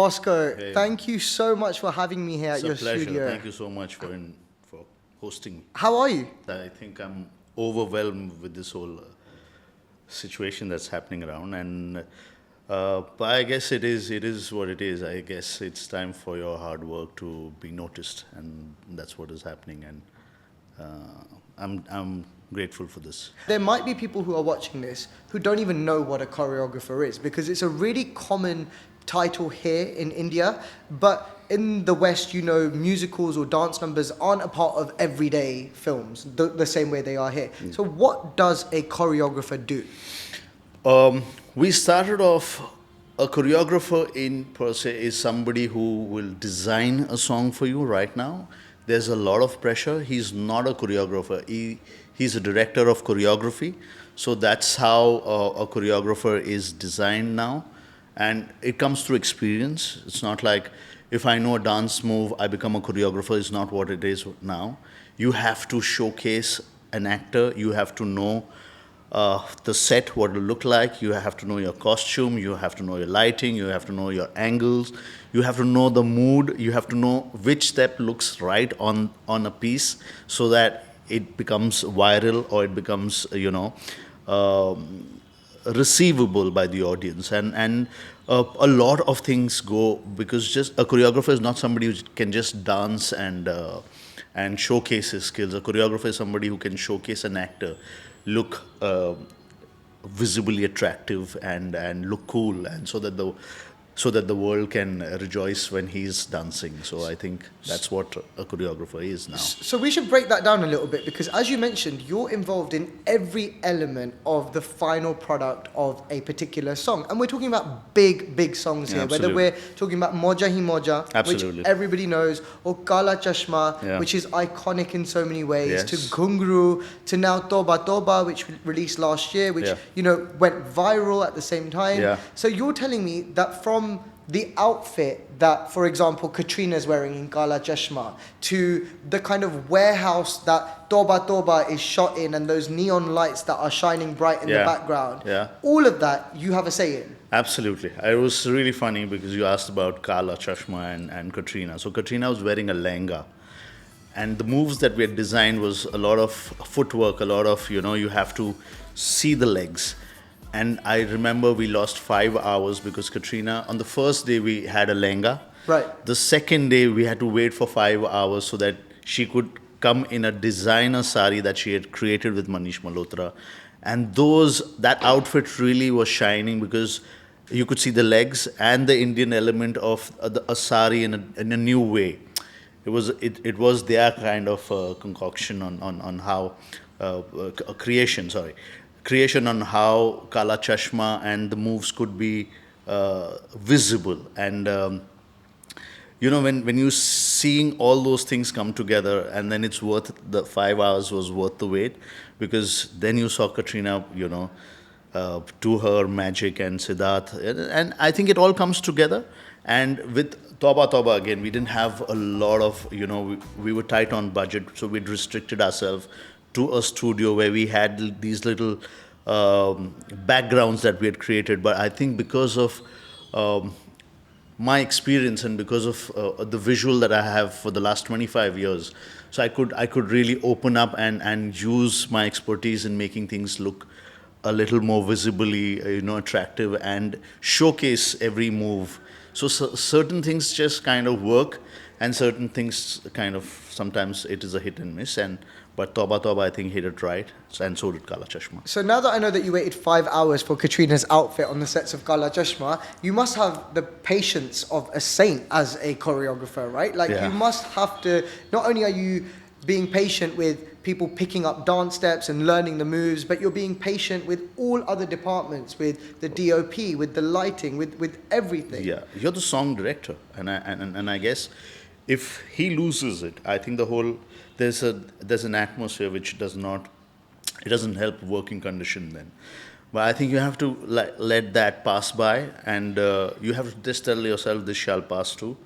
Bosco, Hey. thank you so much for having me here at It's your a pleasure. studio. Thank you so much for hosting me. How are you? I think I'm overwhelmed with this whole situation that's happening around, and but I guess it is what it is. I guess it's time for your hard work to be noticed, and that's what is happening. And I'm grateful for this. There might be people who are watching this who don't even know what a choreographer is, because it's a really common title here in India, but in the West, musicals or dance numbers aren't a part of everyday films the same way they are here. So what does a choreographer do? We started off, a choreographer in per se is somebody who will design a song for you right now. There's a lot of pressure. He's not a choreographer. He's a director of choreography. So that's how a choreographer is designed now. And it comes through experience. It's not like if I know a dance move, I become a choreographer. It's not what it is now. You have to showcase an actor. You have to know the set, what it will look like. You have to know your costume. You have to know your lighting. You have to know your angles. You have to know the mood. You have to know which step looks right on a piece so that it becomes viral or it becomes, receivable by the audience. And a lot of things go, because just a choreographer is not somebody who can just dance and showcase his skills. A choreographer is somebody who can showcase an actor, look visibly attractive and look cool, and so that the world can rejoice when he's dancing. So I think that's what a choreographer is now. So we should break that down a little bit, because as you mentioned, you're involved in every element of the final product of a particular song. And we're talking about big songs here, Absolutely. whether we're talking about Moja Hi Moja, Absolutely. which everybody knows, or Kala Chashma, Yeah. which is iconic in so many ways, Yes. to Ghungru, to now Tauba, which we released last year, which, Yeah. went viral at the same time. Yeah. So you're telling me that from the outfit that, for example, Katrina's wearing in Kala Chashma, to the kind of warehouse that Tauba is shot in, and those neon lights that are shining bright in the background, all of that you have a say in. Absolutely. It was really funny because you asked about Kala Chashma and Katrina. So Katrina was wearing a lehenga. And the moves that we had designed was a lot of footwork, a lot of, you have to see the legs. And I remember we lost 5 hours because Katrina, on the first day we had a lehenga. Right. The second day we had to wait for 5 hours so that she could come in a designer sari that she had created with Manish Malhotra. And that outfit really was shining because you could see the legs and the Indian element of a sari in a new way. It was their kind of concoction on how creation on how Kala Chashma and the moves could be visible. And when you seeing all those things come together, and then it's worth the 5 hours was worth the wait, because then you saw Katrina, do her magic, and Siddharth, and I think it all comes together. And with Tauba again, we didn't have a lot of, we were tight on budget, so we'd restricted ourselves to a studio where we had these little backgrounds that we had created. But I think because of my experience and because of the visual that I have for the last 25 years, so I could really open up and use my expertise in making things look a little more visibly, attractive, and showcase every move. So certain things just kind of work, and certain things kind of, sometimes it is a hit and miss. But Tauba, I think, hit it right, and so did Kala Chashma. So now that I know that you waited 5 hours for Katrina's outfit on the sets of Kala Chashma, you must have the patience of a saint as a choreographer, right? You must have to, not only are you being patient with people picking up dance steps and learning the moves, but you're being patient with all other departments, with the DOP, with the lighting, with everything. Yeah, you're the song director, and I guess if he loses it, I think there's an atmosphere which doesn't help working condition then. But I think you have to let that pass by, and you have to just tell yourself this shall pass too.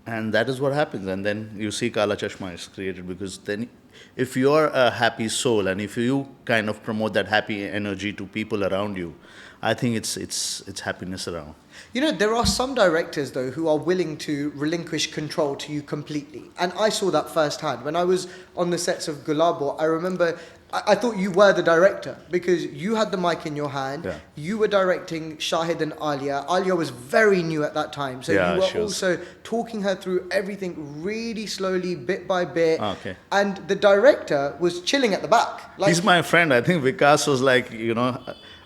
And that is what happens. And then you see Kala Chashma is created, because then if you're a happy soul and if you kind of promote that happy energy to people around you, I think it's happiness around. You know, there are some directors, though, who are willing to relinquish control to you completely. And I saw that firsthand. When I was on the sets of Gulabo, I remember I thought you were the director because you had the mic in your hand. Yeah. You were directing Shahid and Alia. Alia was very new at that time. So Yeah, you were she was. also talking her through everything really slowly, bit by bit. Okay. And the director was chilling at the back. Like, He's my friend. I think Vikas was like,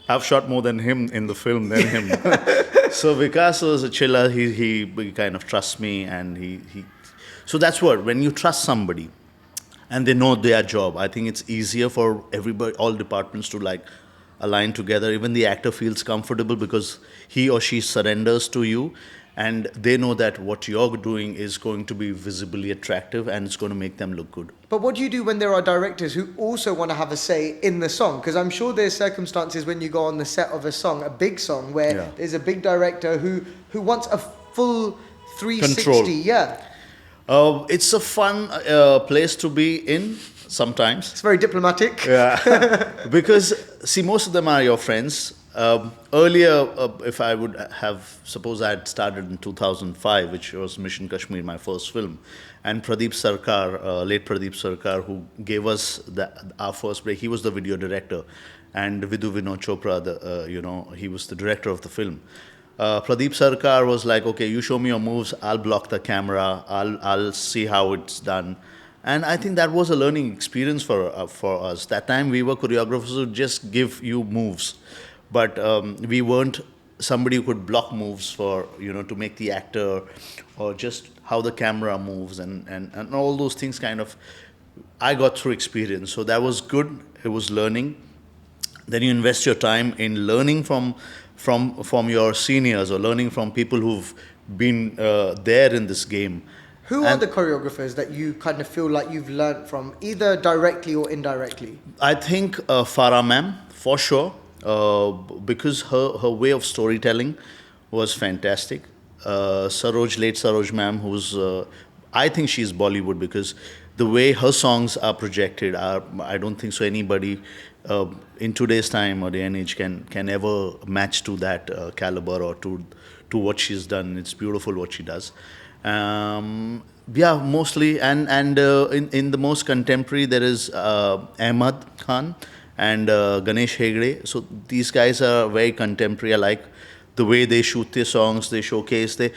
I've shot more than him in the film than him. So Vikas was a chiller. He kind of trusts me, and he. So that's what, when you trust somebody and they know their job, I think it's easier for everybody, all departments to like align together. Even the actor feels comfortable because he or she surrenders to you, and they know that what you're doing is going to be visibly attractive and it's going to make them look good. But what do you do when there are directors who also want to have a say in the song? Because I'm sure there's circumstances when you go on the set of a song, a big song, where there's a big director who wants a full 360. Control. Yeah. It's a fun place to be in sometimes. It's very diplomatic. Yeah. Because, see, most of them are your friends. Earlier, if I would have, suppose I had started in 2005, which was Mission Kashmir, my first film, and Pradeep Sarkar, late Pradeep Sarkar, who gave us our first break, he was the video director, and Vidhu Vinod Chopra, he was the director of the film. Pradeep Sarkar was like, okay, you show me your moves, I'll block the camera, I'll see how it's done. And I think that was a learning experience for us. That time we were choreographers who just give you moves. But we weren't somebody who could block moves for, to make the actor, or just how the camera moves and all those things kind of, I got through experience. So that was good. It was learning. Then you invest your time in learning from your seniors, or learning from people who've been there in this game. Who are the choreographers that you kind of feel like you've learned from, either directly or indirectly? I think Farah ma'am, for sure, because her way of storytelling was fantastic. Late Saroj ma'am, who's, I think she's Bollywood, because the way her songs are projected, I don't think so anybody in today's time or day and age can ever match to that caliber, or to what she's done. It's beautiful what she does. Mostly, and in the most contemporary, there is Ahmad Khan and Ganesh Hegde. So these guys are very contemporary. I like the way they shoot their songs, they showcase, they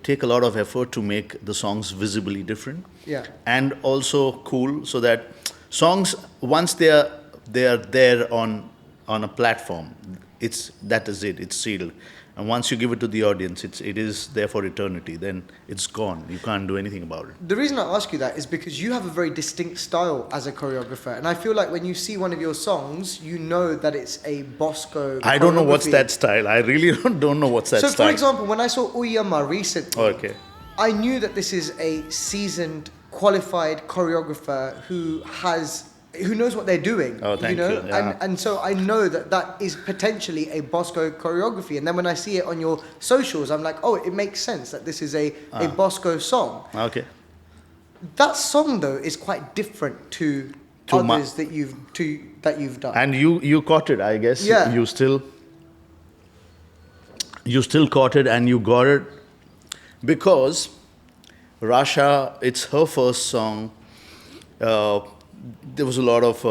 take a lot of effort to make the songs visibly different. Yeah. And also cool, so that songs, once they are there on a platform, that is it, it's sealed. And once you give it to the audience, it is there for eternity. Then it's gone. You can't do anything about it. The reason I ask you that is because you have a very distinct style as a choreographer. And I feel like when you see one of your songs, you know that it's a Bosco I don't know what's that style. I really don't know what's that style. So, for example, when I saw Uyi Amma recently, okay, I knew that this is a seasoned, qualified choreographer who knows what they're doing. Oh, thank you. Yeah. And so I know that is potentially a Bosco choreography. And then when I see it on your socials, I'm like, oh, it makes sense that this is a Bosco song. Okay. That song, though, is quite different to others that you've done. And you caught it, I guess. Yeah. You still caught it, and you got it because Rasha, it's her first song. There was a lot of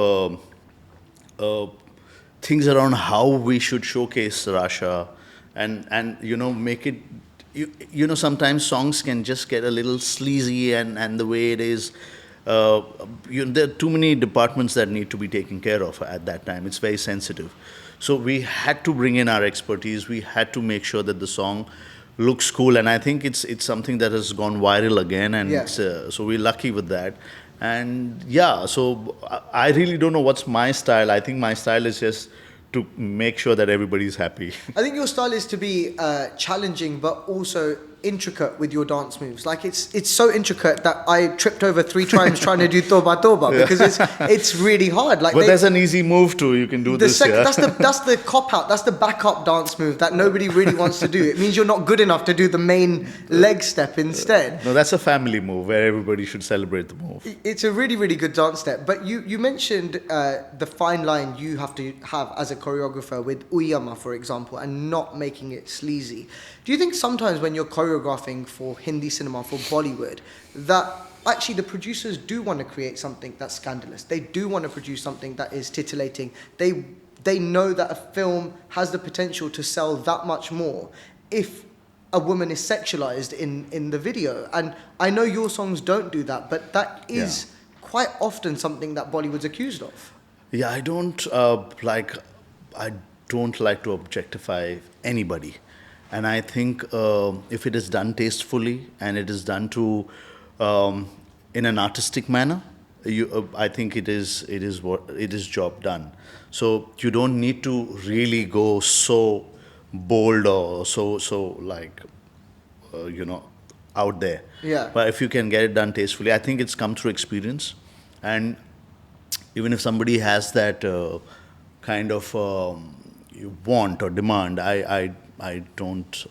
things around how we should showcase Rasha, and make it. Sometimes songs can just get a little sleazy, and the way it is. There are too many departments that need to be taken care of at that time. It's very sensitive. So we had to bring in our expertise. We had to make sure that the song looks cool, and I think it's something that has gone viral again, and so we're lucky with that. And so I really don't know what's my style. I think my style is just to make sure that everybody's happy. I think your style is to be challenging, but also intricate with your dance moves. Like it's so intricate that I tripped over 3 times trying to do Tauba Tauba because it's really hard. Like, but there's an easy move too. You can do this. That's the cop out. That's the backup dance move that nobody really wants to do. It means you're not good enough to do the main leg step instead. No, that's a family move where everybody should celebrate the move. It's a really, really good dance step. But you mentioned the fine line you have to have as a choreographer with Uyi Amma, for example, and not making it sleazy. Do you think sometimes when you're choreographing for Hindi cinema, for Bollywood, that actually the producers do want to create something that's scandalous? They do want to produce something that is titillating. They know that a film has the potential to sell that much more if a woman is sexualized in the video. And I know your songs don't do that, but that is quite often something that Bollywood's accused of. Yeah, I don't like to objectify anybody. And I think if it is done tastefully and it is done to in an artistic manner, I think it is job done. So you don't need to really go so bold or so like out there. Yeah. But if you can get it done tastefully, I think it's come through experience. And even if somebody has that kind of want or demand, I don't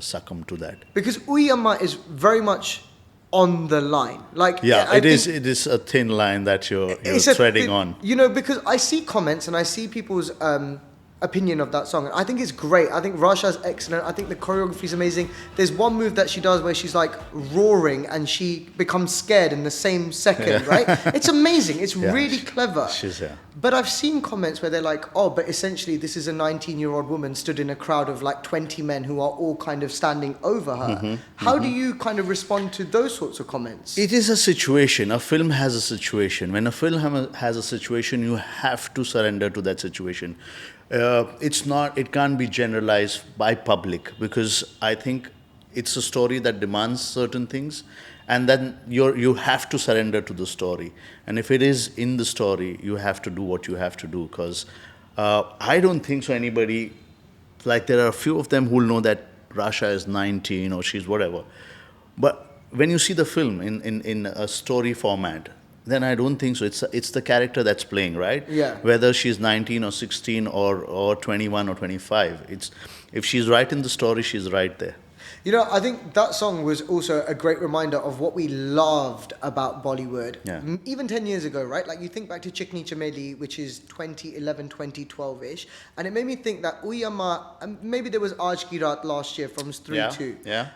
succumb to that. Because Uyi Amma is very much on the line. Like, it is a thin line that you're treading on. You know, because I see comments and I see people's opinion of that song. And I think it's great. I think Rasha's excellent. I think the choreography is amazing. There's one move that she does where she's like roaring and she becomes scared in the same second, right? It's amazing. It's really clever. But I've seen comments where they're like, oh, but essentially this is a 19-year-old woman stood in a crowd of like 20 men who are all kind of standing over her. How do you kind of respond to those sorts of comments? It is a situation. A film has a situation. When a film has a situation, you have to surrender to that situation. It can't be generalized by public, because I think it's a story that demands certain things, and then you have to surrender to the story. And if it is in the story, you have to do what you have to do, because I don't think so anybody, like there are a few of them who will know that Rasha is 19 or she's whatever. But when you see the film in a story format, then I don't think so. It's the character that's playing, right? Yeah. Whether she's 19 or 16 or 21 or 25. If she's right in the story, she's right there. You know, I think that song was also a great reminder of what we loved about Bollywood. Yeah. Even 10 years ago, right? Like you think back to Chikni Chameli, which is 2011, 2012-ish. And it made me think that Uyi Amma, maybe there was Aaj Ki Raat last year from 3-2. Yeah.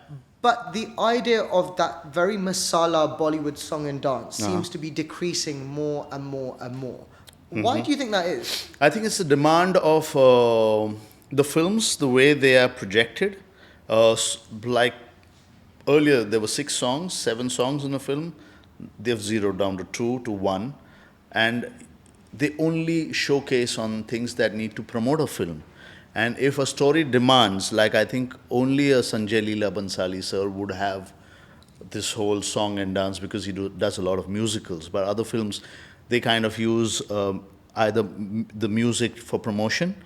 But the idea of that very masala Bollywood song and dance seems to be decreasing more and more and more. Why do you think that is? I think it's the demand of the films, the way they are projected. Like earlier, there were 6 songs, 7 songs in a film. They've zeroed down to 2 to 1. And they only showcase on things that need to promote a film. And if a story demands, like I think only a Sanjay Leela Bansali sir would have this whole song and dance, because he does a lot of musicals. But other films, they kind of use either the music for promotion.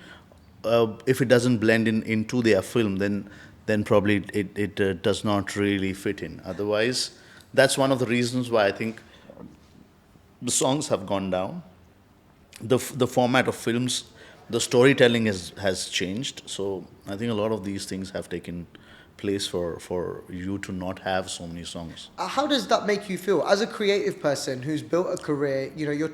If it doesn't blend into their film, then probably it does not really fit in. Otherwise, that's one of the reasons why I think the songs have gone down. The format of films, the storytelling has changed. So I think a lot of these things have taken place for you to not have so many songs. How does that make you feel as a creative person who's built a career? You know,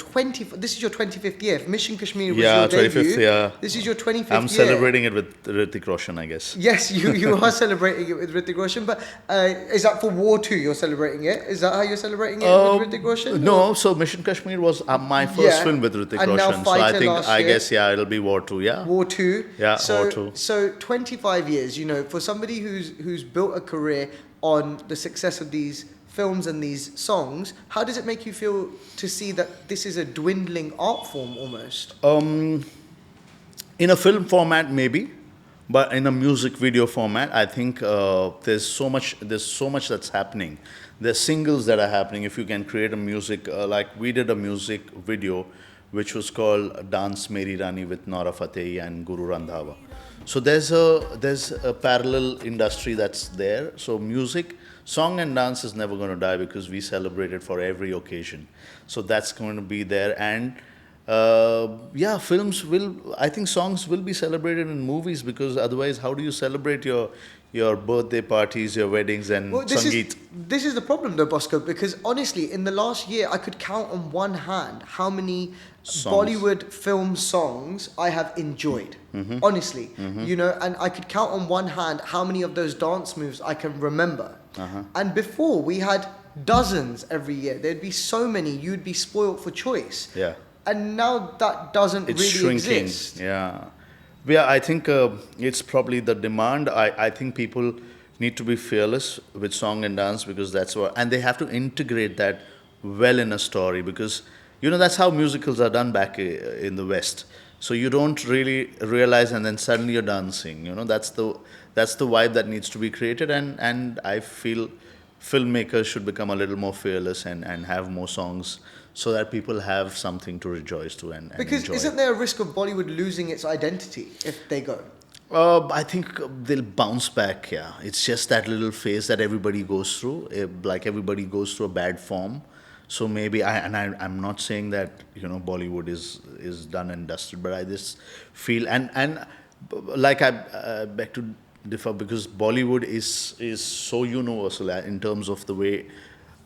this is your 25th year. Mission Kashmir was your debut. 25th, yeah. This is your 25th year. I'm celebrating it with Hrithik Roshan, I guess. Yes, you are celebrating it with Hrithik Roshan, but is that for War 2 you're celebrating it? Is that how you're celebrating it with Hrithik Roshan? No, so Mission Kashmir was my first film with Hrithik Roshan. Now Fighter so I guess it'll be War 2, yeah. War 2. Yeah, so, War 2. So 25 years, you know, for somebody who's built a career on the success of these films and these songs, how does it make you feel to see that this is a dwindling art form almost? In a film format, maybe, but in a music video format, I think there's so much that's happening. There's singles that are happening. If you can create a music, like we did a music video, which was called Dance Meri Rani with Nora Fatehi and Guru Randhawa. So there's a parallel industry that's there. So music, song and dance is never going to die because we celebrate it for every occasion. So that's going to be there. And yeah, films will. I think songs will be celebrated in movies because otherwise, how do you celebrate your birthday parties, your weddings, and Well, sangeet? this is the problem though, Bosco, because honestly, in the last year, I could count on one hand how many Songs. Bollywood film songs I have enjoyed. Honestly, you know, and I could count on one hand how many of those dance moves I can remember. And before, we had dozens every year. There'd be so many, you'd be spoilt for choice. Yeah. And now that doesn't It's really shrinking. exist. Yeah. Yeah, I think it's probably the demand. I think people need to be fearless with song and dance because that's what, and they have to integrate that well in a story because, that's how musicals are done back in the West. So you don't really realize and then suddenly you're dancing. That's the vibe that needs to be created and I feel filmmakers should become a little more fearless and have more songs so that people have something to rejoice to and Because enjoy. isn't there a risk of Bollywood losing its identity if they go? I think they'll bounce back. Yeah, it's just that little phase that everybody goes through. Like everybody goes through a bad form. So maybe I'm not saying that Bollywood is done and dusted, but I just feel and like I beg to differ because Bollywood is so universal in terms of the way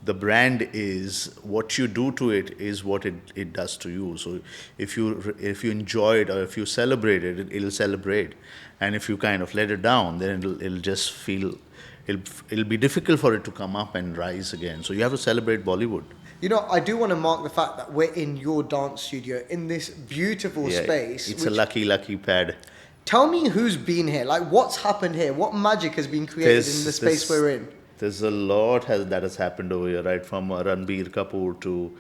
the brand is. What you do to it is what it does to you. So if you enjoy it or if you celebrate it, it'll celebrate, and if you kind of let it down, then it'll just feel it'll be difficult for it to come up and rise again. So you have to celebrate Bollywood. I do want to mark the fact that we're in your dance studio in this beautiful space. It's a lucky pad. Tell me who's been here. Like, what's happened here? What magic has been created in the space we're in? There's a lot that has happened over here, right? From Ranbir Kapoor to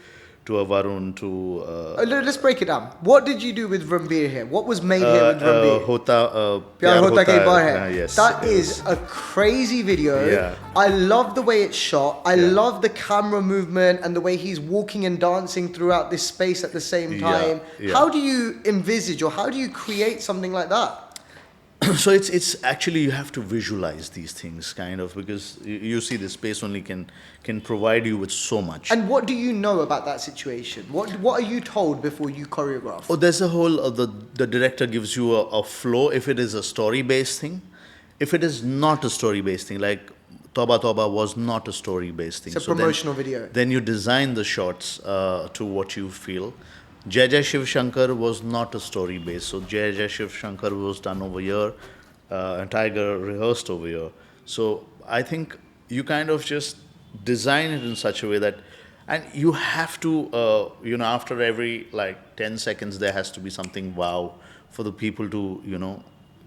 Varun to. Let's break it down. What did you do with Ranbir here? What was made here with Ranbir? Pyar Hota Ke Bar Hai. Hai. Yes, That it is a crazy video. Yeah. I love the way it's shot. I love the camera movement and the way he's walking and dancing throughout this space at the same time. Yeah. How do you envisage or how do you create something like that? So it's actually you have to visualize these things kind of because you see the space only can provide you with so much. And what do you know about that situation? What are you told before you choreograph? Oh, there's a whole the director gives you a flow if it is a story based thing. If it is not a story based thing, like Tauba was not a story based thing. It's a promotional video. Then you design the shots to what you feel. Jai Jai Shiv Shankar was not a story based. So Jai Jai Shiv Shankar was done over here, and Tiger rehearsed over here. So I think you kind of just design it in such a way that, and you have to, after every like 10 seconds, there has to be something wow for the people to,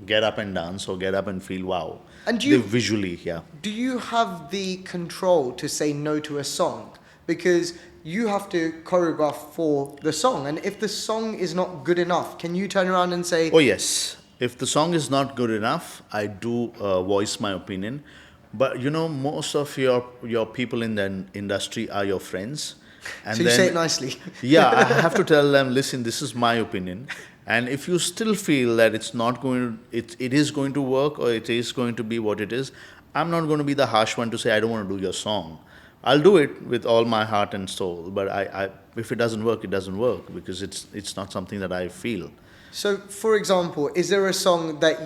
get up and dance or get up and feel wow. And do you visually, yeah. Do you have the control to say no to a song? Because you have to choreograph for the song, and if the song is not good enough, can you turn around and say, oh yes, if the song is not good enough, I do voice my opinion. But most of your people in the industry are your friends, and so you say it nicely? Yeah, I have to tell them, listen, this is my opinion, and if you still feel that it's not going it is going to work or it is going to be what it is, I'm not going to be the harsh one to say I don't want to do your song. I'll do it with all my heart and soul, but I if it doesn't work, it doesn't work because it's not something that I feel. So, for example, is there a song that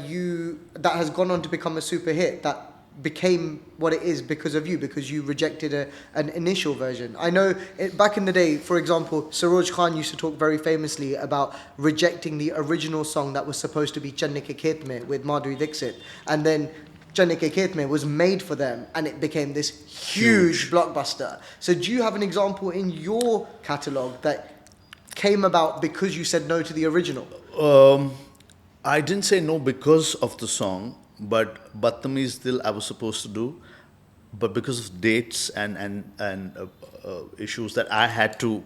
has gone on to become a super hit that became what it is because of you, because you rejected an initial version? I know back in the day, for example, Saroj Khan used to talk very famously about rejecting the original song that was supposed to be Channe Ke Khet Mein with Madhuri Dixit, and then Channe Ke Khet Mein was made for them and it became this huge blockbuster. So do you have an example in your catalogue that came about because you said no to the original? I didn't say no because of the song, but Badtameez Dil I was supposed to do, but because of dates and issues that I had to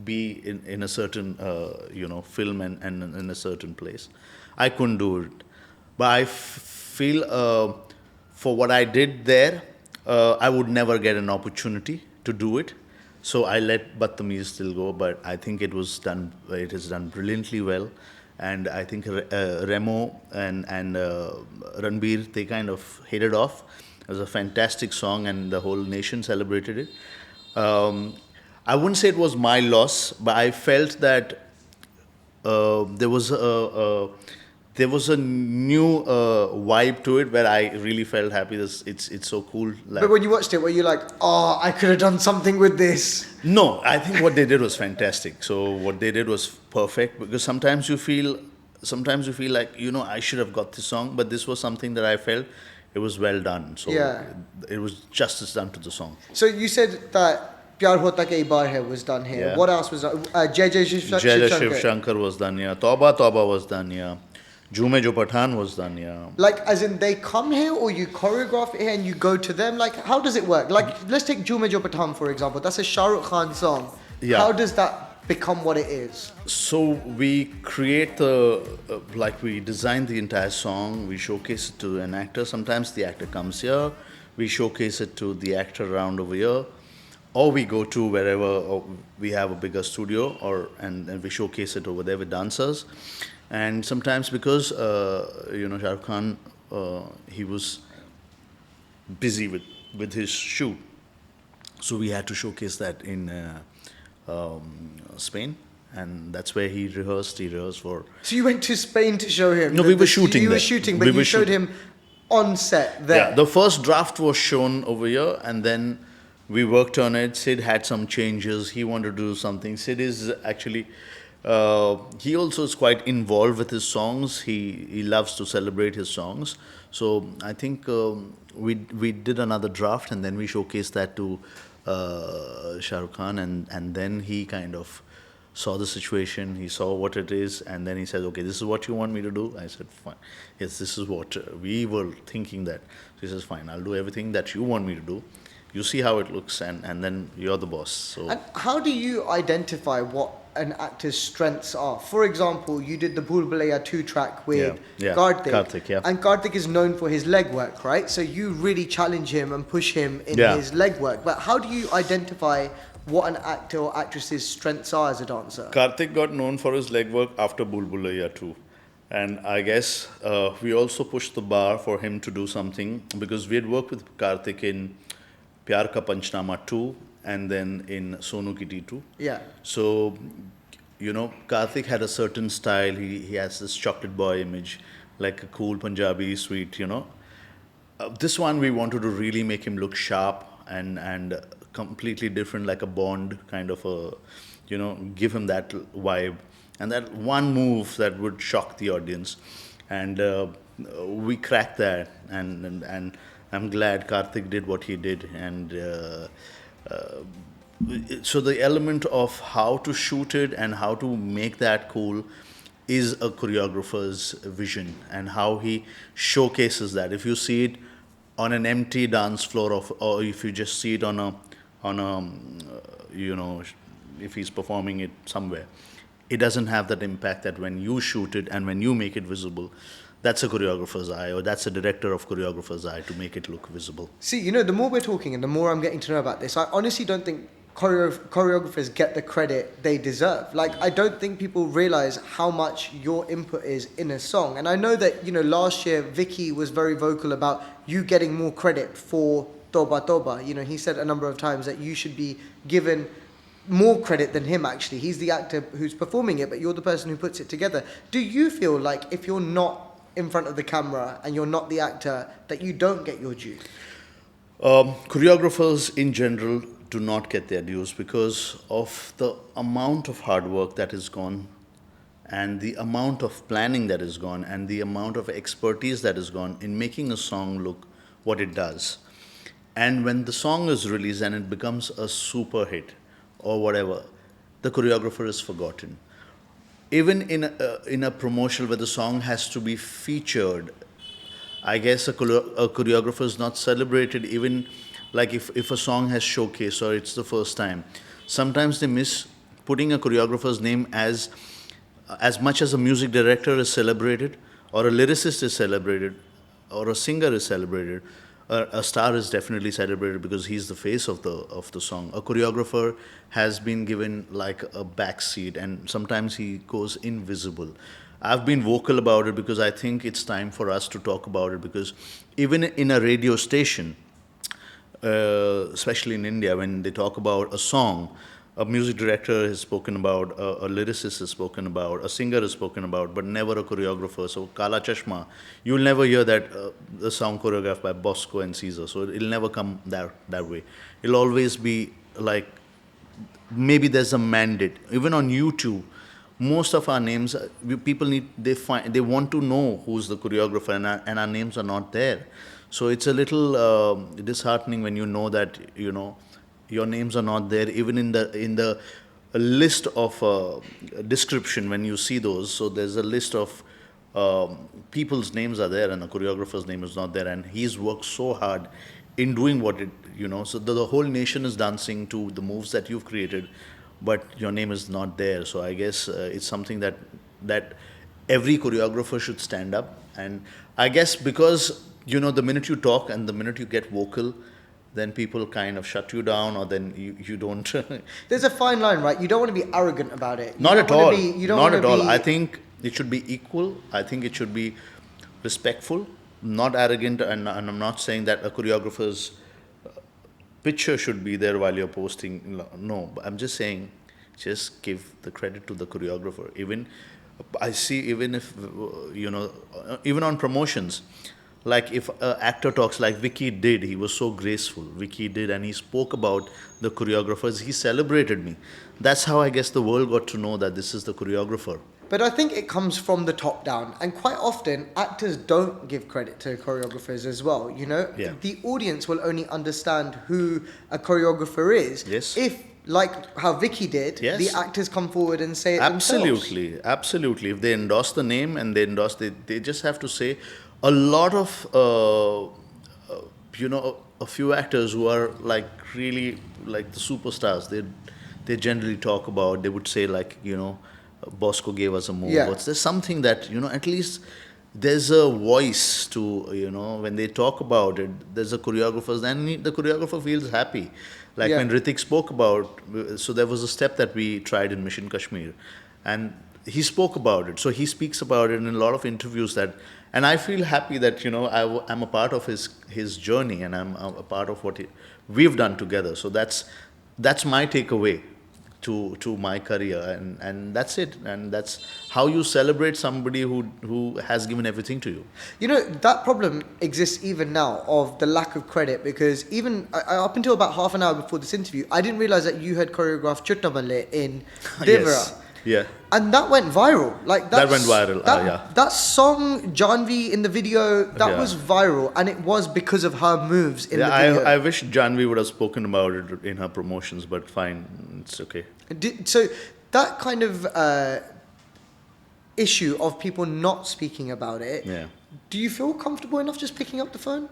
be in a certain film and in a certain place, I couldn't do it. But I feel for what I did there, I would never get an opportunity to do it. So I let Badtameez Dil go, but I think it is done brilliantly well. and I think Remo and Ranbir, they kind of hit it off. It was a fantastic song, and the whole nation celebrated it. Um, I wouldn't say it was my loss, but I felt that there was a new vibe to it where I really felt happy. It's so cool. Like, But when you watched it, were you like, oh, I could have done something with this? no, I think what they did was fantastic. So what they did was perfect, because sometimes you feel like, I should have got this song, but this was something that I felt it was well done. So Yeah. it was justice done to the song. So you said that Pyar Hota Ke Baar Hai was done here. Yeah. What else was done? Jai Jai Shiv Jada Shankar. Shiv Shankar was done here. Tauba Tauba was done here. Jhoome Jo Pathaan was done here. Like, as in they come here or you choreograph it here and you go to them? Like, how does it work? Like, let's take Jhoome Jo Pathaan, for example. That's a Shah Rukh Khan song. Yeah. How does that become what it is? So we create we design the entire song, we showcase it to an actor. Sometimes the actor comes here, we showcase it to the actor around over here, or we go to wherever we have a bigger studio, and we showcase it over there with dancers. And sometimes because Shah Rukh Khan, he was busy with his shoot, so we had to showcase that in Spain, and that's where he rehearsed. He rehearsed for. So you went to Spain to show him? No, we were shooting You were there. shooting, but We you were showed him on set there. Yeah, the first draft was shown over here, and then we worked on it. Sid had some changes. He wanted to do something. Sid is actually. He also is quite involved with his songs. He loves to celebrate his songs. So I think we did another draft, and then we showcased that to Shah Rukh Khan, and then he kind of saw the situation. He saw what it is, and then he said, "Okay, this is what you want me to do." I said, "Fine. Yes, this is what we were thinking that." So he says, "Fine, I'll do everything that you want me to do. You see how it looks, and then you're the boss." So. And how do you identify what an actor's strengths are? For example, you did the Bhulaiyaa 2 track with Kartik, yeah. And Kartik is known for his leg work, right? So you really challenge him and push him in his leg work. But how do you identify what an actor or actress's strengths are as a dancer? Kartik got known for his legwork after Bhulaiyaa too. And I guess we also pushed the bar for him to do something, because we had worked with Kartik in Pyar Ka Panchnama 2 and then in Sonu Ki Ti 2. Yeah. So, Kartik had a certain style. He has this chocolate boy image, like a cool Punjabi sweet. This one we wanted to really make him look sharp and completely different, like a Bond kind of give him that vibe. And that one move that would shock the audience. And we cracked that, and I'm glad Kartik did what he did. And so the element of how to shoot it and how to make that cool is a choreographer's vision, and how he showcases that. If you see it on an empty dance floor, or if you just see it on a if he's performing it somewhere, it doesn't have that impact that when you shoot it and when you make it visible. That's a choreographer's eye, or that's a director of choreographer's eye, to make it look visible. See, the more we're talking and the more I'm getting to know about this, I honestly don't think choreographers get the credit they deserve. Like, I don't think people realize how much your input is in a song. And I know that, last year Vicky was very vocal about you getting more credit for Tauba Tauba. He said a number of times that you should be given more credit than him, actually. He's the actor who's performing it, but you're the person who puts it together. Do you feel like if you're not in front of the camera and you're not the actor, that you don't get your due? Choreographers in general do not get their dues because of the amount of hard work that is gone, and the amount of planning that is gone, and the amount of expertise that is gone in making a song look what it does. And when the song is released and it becomes a super hit or whatever, the choreographer is forgotten. Even in a promotional where the song has to be featured, I guess a choreographer is not celebrated. Even like if a song has showcase or it's the first time, sometimes they miss putting a choreographer's name as much as a music director is celebrated, or a lyricist is celebrated, or a singer is celebrated. A star is definitely celebrated because he's the face of the song. A choreographer has been given like a backseat, and sometimes he goes invisible. I've been vocal about it because I think it's time for us to talk about it, because even in a radio station, especially in India, when they talk about a song, a music director has spoken about, a lyricist has spoken about, a singer has spoken about, but never a choreographer. So Kala Chashma, you'll never hear that the song choreographed by Bosco and Caesar. So it'll never come that way. It'll always be like, maybe there's a mandate. Even on YouTube, most of our names, people they want to know who's the choreographer, and our names are not there. So it's a little disheartening when you know that your names are not there, even in the list of description when you see those. So there's a list of people's names are there, and the choreographer's name is not there, and he's worked so hard in doing what so the whole nation is dancing to the moves that you've created, but your name is not there. So I guess it's something that every choreographer should stand up. And I guess because the minute you talk and the minute you get vocal, then people kind of shut you down, or then you don't. There's a fine line, right? You don't want to be arrogant about it. Not at all. Not at all. I think it should be equal. I think it should be respectful, not arrogant. And I'm not saying that a choreographer's picture should be there while you're posting. No, I'm just saying, just give the credit to the choreographer. Even I see, even if even on promotions, like if an actor talks like Vicky did, he was so graceful. Vicky did, and he spoke about the choreographers. He celebrated me. That's how I guess the world got to know that this is the choreographer. But I think it comes from the top down, and quite often actors don't give credit to choreographers as well. Yeah. The audience will only understand who a choreographer is if, like how Vicky did, the actors come forward and say it themselves. Absolutely. If they endorse the name and they just have to say. A lot of a few actors who are like really like the superstars, they generally talk about, they would say like Bosco gave us a move. Yeah. There's something that at least there's a voice to when they talk about it. There's a choreographer, then the choreographer feels happy. Like when Hrithik spoke about, so there was a step that we tried in Mission Kashmir, and he spoke about it. So he speaks about it in a lot of interviews and I feel happy that I'm a part of his journey, and I'm a part of what we've done together. So that's my takeaway to my career, and that's it. And that's how you celebrate somebody who has given everything to you. That problem exists even now, of the lack of credit, because even up until about half an hour before this interview, I didn't realize that you had choreographed Chutta Malle in Devara. Yes. Yeah. And that went viral. That went viral. That song, Janvi, in the video, that was viral. And it was because of her moves in the video. I wish Janvi would have spoken about it in her promotions, but fine. It's okay. So that kind of issue of people not speaking about it, do you feel comfortable enough just picking up the phone?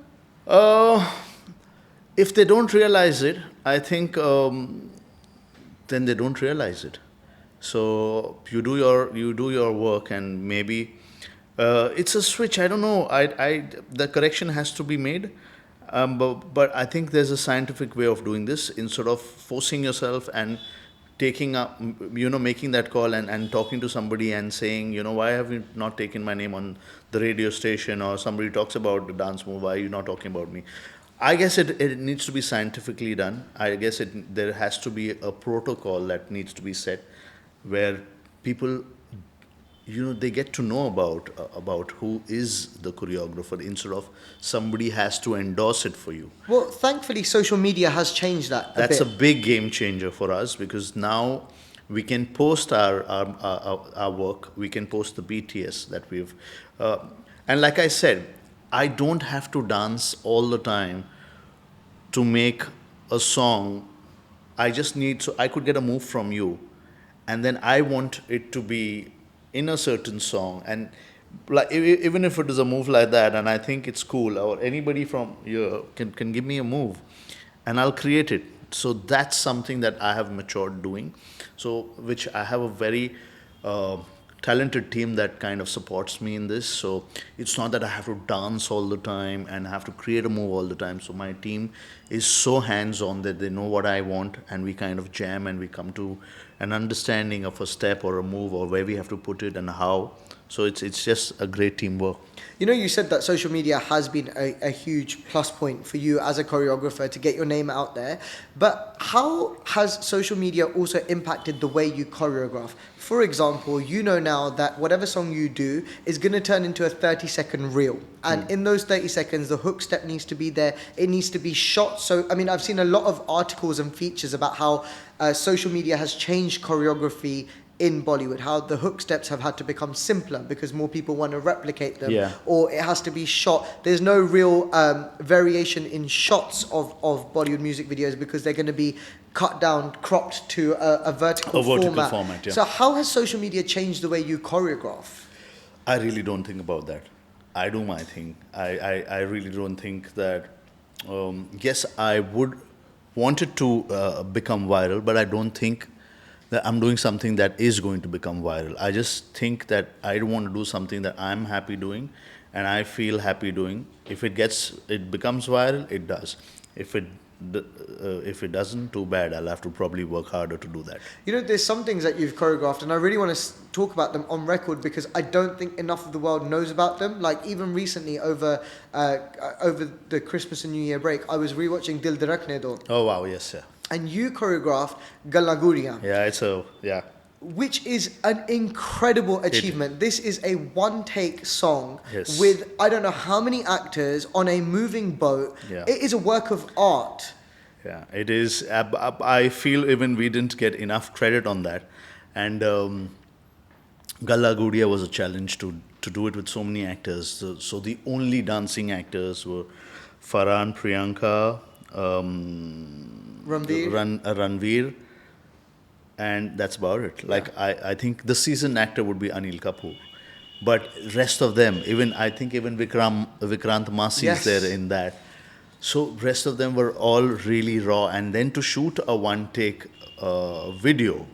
If they don't realize it, I think then they don't realize it. So you do your work, and maybe it's a switch. I don't know. The correction has to be made, but I think there's a scientific way of doing this, instead of forcing yourself and taking up, making that call and talking to somebody and saying, why have you not taken my name on the radio station, or somebody talks about the dance move, why are you not talking about me? I guess it needs to be scientifically done. I guess there has to be a protocol that needs to be set, where people, they get to know about who is the choreographer, instead of somebody has to endorse it for you. Well, thankfully, social media has changed that. That's a big game changer for us, because now we can post our work. We can post the BTS that we've, and like I said, I don't have to dance all the time to make a song. I just need, so I could get a move from you, and then I want it to be in a certain song, and like even if it is a move like that, and I think it's cool, or anybody from here can give me a move, and I'll create it. So that's something that I have matured doing. So which I have a very talented team that kind of supports me in this. So it's not that I have to dance all the time and I have to create a move all the time. So my team is so hands-on that they know what I want, and we kind of jam and we come to an understanding of a step or a move, or where we have to put it and how. So it's just a great teamwork. You know, you said that social media has been a huge plus point for you as a choreographer to get your name out there. But how has social media also impacted the way you choreograph? For example, you know now that whatever song you do is going to turn into a 30-second reel. And in those 30 seconds, the hook step needs to be there. It needs to be shot. So, I mean, I've seen a lot of articles and features about how social media has changed choreography in Bollywood, how the hook steps have had to become simpler because more people want to replicate them, or it has to be shot. There's no real variation in shots of Bollywood music videos because they're going to be cut down, cropped to a vertical format. So how has social media changed the way you choreograph? I really don't think about that. I do my thing. I really don't think that, yes, I would want it to become viral, but I don't think that I'm doing something that is going to become viral. I just think that I want to do something that I'm happy doing and I feel happy doing. If it becomes viral, it does. If it doesn't, too bad. I'll have to probably work harder to do that. You know, there's some things that you've choreographed and I really want to talk about them on record because I don't think enough of the world knows about them. Like even recently over the Christmas and New Year break, I was rewatching Dil Dhadakne Do. Oh wow, yes, sir. And you choreographed Goodiyan. Yeah, which is an incredible achievement. This is a one-take song Yes. with I don't know how many actors on a moving boat. Yeah. It is a work of art. Yeah, it is. I feel even we didn't get enough credit on that. And Goodiyan was a challenge to do it with so many actors. So the only dancing actors were Farhan, Priyanka, Ranveer, and that's about it. Like I think the seasoned actor would be Anil Kapoor, but rest of them, I think even Vikrant Masi is there in that. So rest of them were all really raw, and then to shoot a one-take video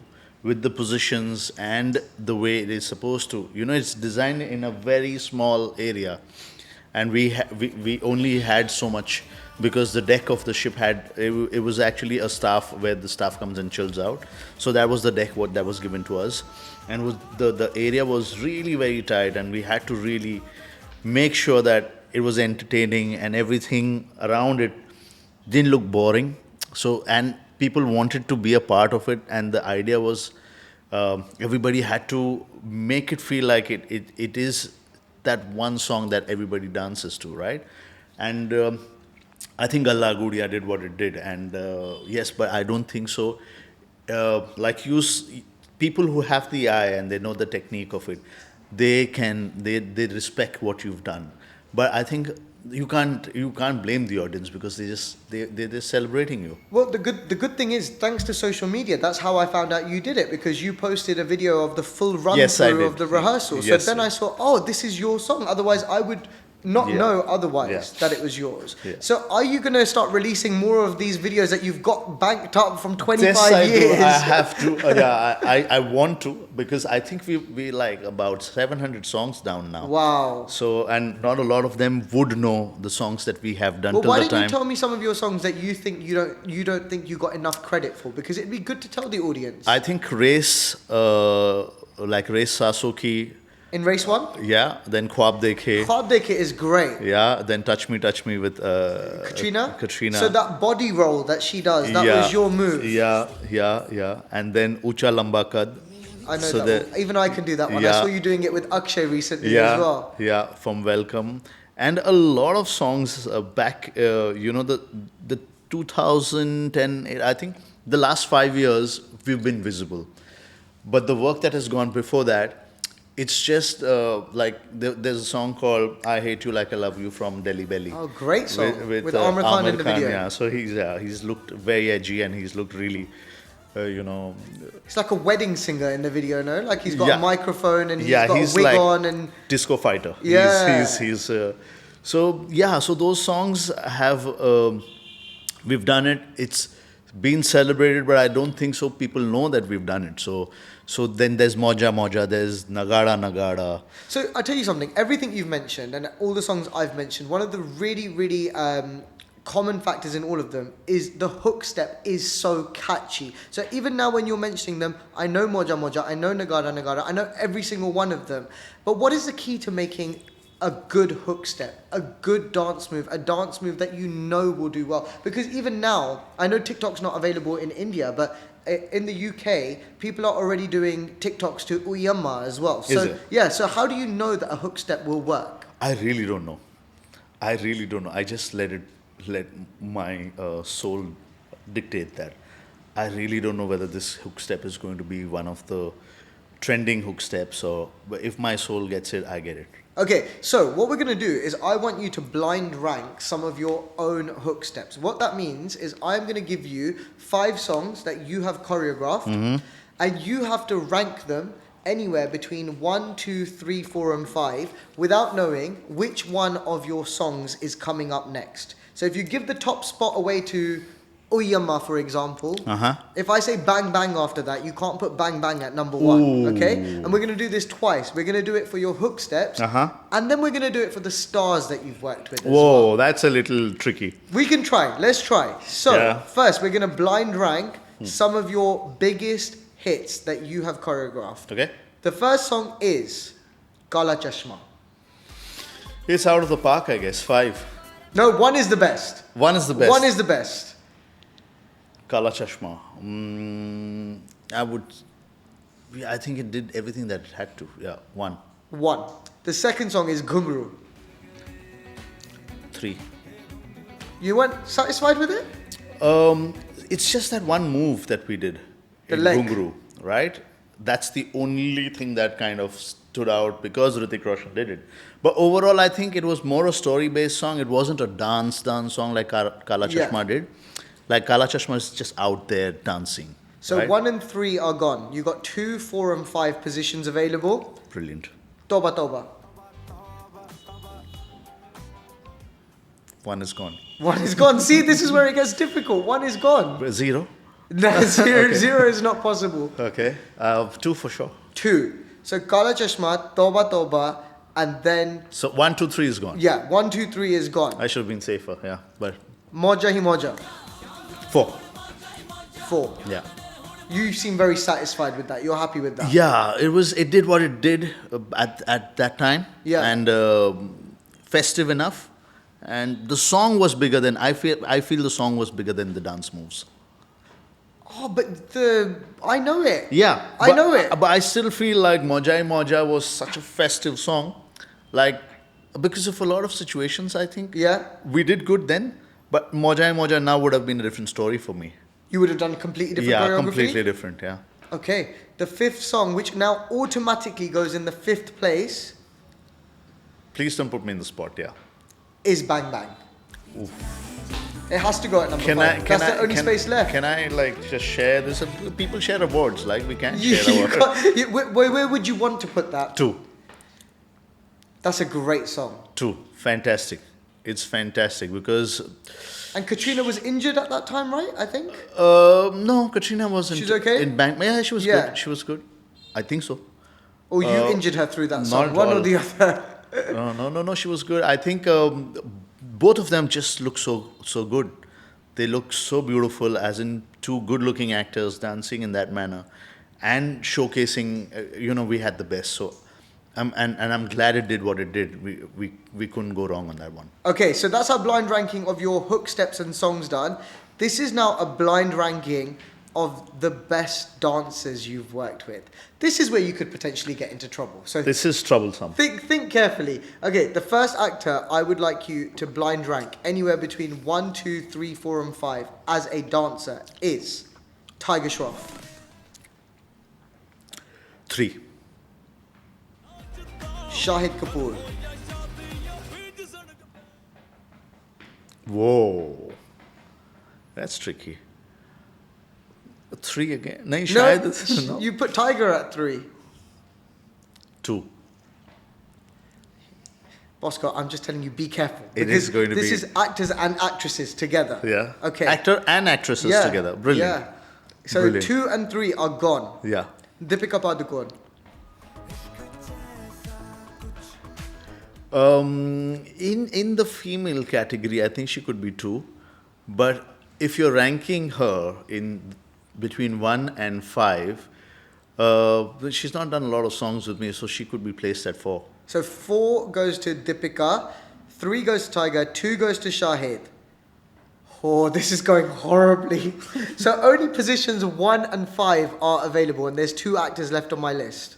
with the positions and the way it is supposed to, it's designed in a very small area, and we only had so much. Because the deck of the ship it was actually a staff where the staff comes and chills out. So that was the deck that was given to us. And the area was really very tight and we had to really make sure that it was entertaining and everything around it didn't look boring. So, and people wanted to be a part of it and the idea was everybody had to make it feel like it is that one song that everybody dances to, right? And I think Goodiyan did what it did, and yes, but I don't think so. People who have the eye and they know the technique of it, they respect what you've done. But I think you can't blame the audience because they're celebrating you. Well, the good thing is, thanks to social media, that's how I found out you did it because you posted a video of the full run through of the rehearsal. So then I saw, oh, this is your song. Otherwise, I would not know otherwise that it was yours. Yeah. So are you going to start releasing more of these videos that you've got banked up from 25 years? I have to. I want to because I think we like about 700 songs down now. Wow. So, and not a lot of them would know the songs that we have done till the time. Well, why didn't you tell me some of your songs that you think you don't think you got enough credit for? Because it'd be good to tell the audience. I think Race Sasoki. In race 1? Yeah, then Khwab Dekhe. Khwab Dekhe is great. Yeah, then Touch Me with Katrina. So that body roll that she does, that was your move. Yeah. And then Ucha Lamba Kad. I know that one. Even I can do that one. I saw you doing it with Akshay recently as well. Yeah, from Welcome. And a lot of songs back, the 2010, I think the last 5 years we've been visible. But the work that has gone before that, it's just there's a song called I Hate You Like I Love You from Delhi Belly. Oh, great song. With Amir Khan in the video. Yeah, so he's looked very edgy and he's looked really, He's like a wedding singer in the video, no? Like he's got a microphone and he's got he's a wig like on and... disco fighter. Yeah. So those songs have, we've done it. It's been celebrated, but I don't think so people know that we've done it. So then there's Moja Moja, there's Nagada. So I tell you something, everything you've mentioned and all the songs I've mentioned, one of the really, really common factors in all of them is the hook step is so catchy. So even now when you're mentioning them, I know Moja Moja, I know Nagara Nagara, I know every single one of them. But what is the key to making a good hook step, a good dance move, a dance move that you know will do well? Because even now, I know TikTok's not available in India, but in the UK, people are already doing TikToks to Uyi Amma as well. So, Is it? yeah, so how do you know that a hook step will work? I really don't know. I just let my soul dictate that. I really don't know whether this hook step is going to be one of the trending hook steps, or but if my soul gets it, I get it. Okay, so what we're going to do is I want you to blind rank some of your own hook steps. What that means is I'm going to give you 5 songs that you have choreographed, and you have to rank them anywhere between 1, 2, 3, 4, and 5 without knowing which one of your songs is coming up next. So if you give the top spot away to Uyi Amma, for example, if I say bang bang after that, you can't put bang bang at number 1, okay? And we're going to do this twice. We're going to do it for your hook steps, and then we're going to do it for the stars that you've worked with as Whoa, well. that's a little tricky. We can try. Let's try. So, first, we're going to blind rank some of your biggest hits that you have choreographed. Okay. The first song is Kala Chashma. It's out of the park, I guess. 5. No, 1 is the best. 1 is the best. 1 is the best. Kala Chashma. I think it did everything that it had to. Yeah, 1. 1. The second song is Ghumru. 3. You weren't satisfied with it? It's just that one move that we did. The in leg. Ghumru, right? That's the only thing that kind of stood out because Hrithik Roshan did it. But overall, I think it was more a story-based song. It wasn't a dance song like Kala Chashma did. Like Kala Chashma is just out there dancing. So right? 1 and 3 are gone. You got 2, 4, and 5 positions available. Brilliant. Tauba Tauba. 1 is gone. 1 is gone. See, this is where it gets difficult. 1 is gone. 0? No, 0, Okay. 0 is not possible. Okay. 2 for sure. 2. So Kala Chashma, Tauba Tauba, and then... So 1, 2, 3 is gone. Yeah, 1, 2, 3 is gone. I should have been safer, yeah. But Moja Hi Moja. 4. 4. Yeah. You seem very satisfied with that. You're happy with that. Yeah, it did what it did at that time. Yeah. And festive enough. And the song was bigger than, I feel the song was bigger than the dance moves. Oh, but I know it. Yeah. I know it. But I still feel like Mojai Moja was such a festive song. Like, because of a lot of situations, I think. Yeah. We did good then. But Mojai Moja now would have been a different story for me. You would have done completely different choreography? Yeah, completely different, yeah. Okay. The 5th song, which now automatically goes in the 5th place, Please don't put me in the spot, yeah. is Bang Bang. Oof. It has to go at number 5. That's the only space left. Can I just share this? People share awards, like we can You share awards. where would you want to put that? 2. That's a great song. 2. Fantastic. It's fantastic because... And Katrina was injured at that time, right? I think? No, Katrina wasn't. She's okay? In bank. Yeah, she was good. She was good. I think so. Or you injured her through that song? Not One all. or the other? No, she was good. I think both of them just look so good. They look so beautiful, as in 2 good-looking actors dancing in that manner and showcasing, we had the best. So, and I'm glad it did what it did. We couldn't go wrong on that one. Okay, so that's our blind ranking of your hook steps and songs done. This is now a blind ranking of the best dancers you've worked with. This is where you could potentially get into trouble. So This is troublesome. think carefully. Okay, the first actor I would like you to blind rank anywhere between 1, 2, 3, 4, and 5 as a dancer is Tiger Shroff. 3. Shahid Kapoor. Whoa. That's tricky. 3 again? No, No, you put Tiger at 3. 2. Bosco, I'm just telling you, be careful. It is going to this be- is actors and actresses together. Yeah. Okay. Actor and actresses together. Brilliant. Yeah. So Brilliant. 2 and 3 are gone. Yeah. Deepika Padukone. In the female category, I think she could be 2. But if you're ranking her in between 1 and 5, she's not done a lot of songs with me, so she could be placed at 4. So 4 goes to Deepika, 3 goes to Tiger, 2 goes to Shahid. Oh, this is going horribly. So only positions 1 and 5 are available, and there's 2 actors left on my list.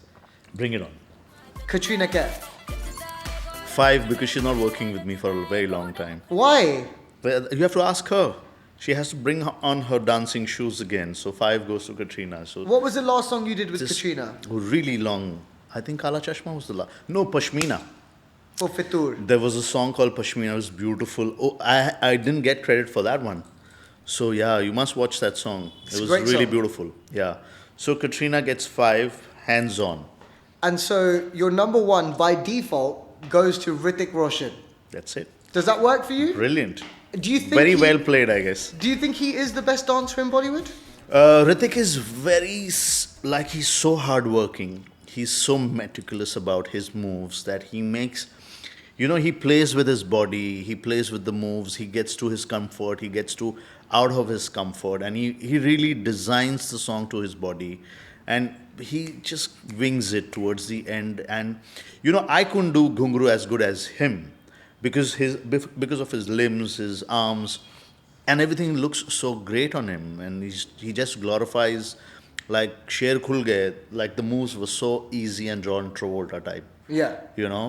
Bring it on. Katrina Kaif. 5 because she's not working with me for a very long time. Why? But you have to ask her. She has to bring on her dancing shoes again. So 5 goes to Katrina. So What was the last song you did with Katrina? really long. I think Kala Chashma was the last. No, Pashmina. For Fitur. There was a song called Pashmina. It was beautiful. Oh, I didn't get credit for that one. So yeah, you must watch that song. It's it a was great really song. beautiful. Yeah. So Katrina gets 5, hands on. And so your number 1 by default goes to Hrithik Roshan. That's it. Does that work for you? Brilliant. Do you think Very well played, I guess. Do you think he is the best dancer in Bollywood? Hrithik is he's so hardworking. He's so meticulous about his moves that he makes, he plays with his body, he plays with the moves, he gets to his comfort, he gets to out of his comfort, and he really designs the song to his body, and he just wings it towards the end. And, I couldn't do Ghungru as good as him because of his limbs, his arms, and everything looks so great on him, and he just glorifies like Sher Khul Gaye, like the moves were so easy and John Travolta type. Yeah.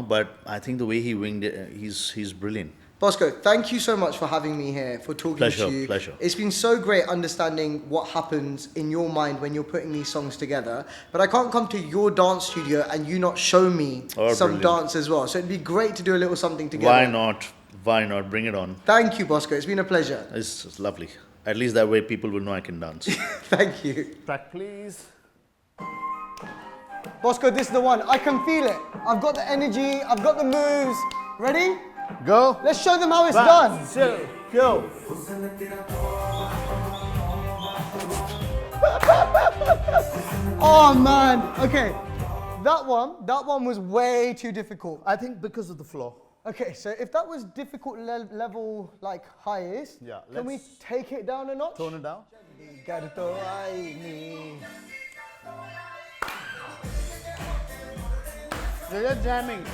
But I think the way he winged it, he's brilliant. Bosco, thank you so much for having me here, for talking to you. Pleasure. It's been so great understanding what happens in your mind when you're putting these songs together. But I can't come to your dance studio and you not show me some dance as well. So it'd be great to do a little something together. Why not? Why not? Bring it on. Thank you, Bosco. It's been a pleasure. It's lovely. At least that way people will know I can dance. Thank you. Track, please. Bosco, this is the one. I can feel it. I've got the energy. I've got the moves. Ready? Go. Let's show them how it's done. 1, 2, go. Oh man. Okay. That one was way too difficult. I think because of the flow. Okay, so if that was difficult level, like highest, Yeah, can we take it down a notch? Tone it down. You're just jamming.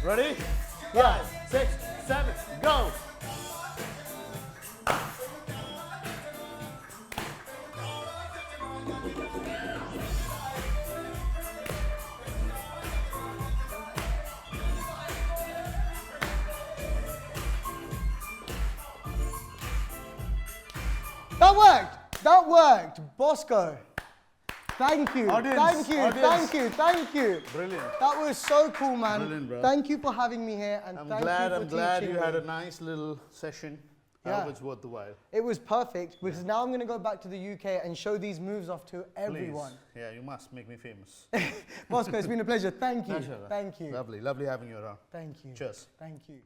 Ready? 5, 6, 7, go. That worked. Bosco. Thank you. Audience, Thank you. audience. Thank you. Thank you. Brilliant. That was so cool, man. Brilliant, bro. Thank you for having me here, and I'm thank glad you for you had me. a nice little session. I Yeah. hope it's worth the while. It was perfect because now I'm going to go back to the UK and show these moves off to everyone. Please. Yeah, you must make me famous. Bosco, it's been a pleasure. Thank you. Pleasure. Thank you. Lovely having you around. Thank you. Cheers. Thank you.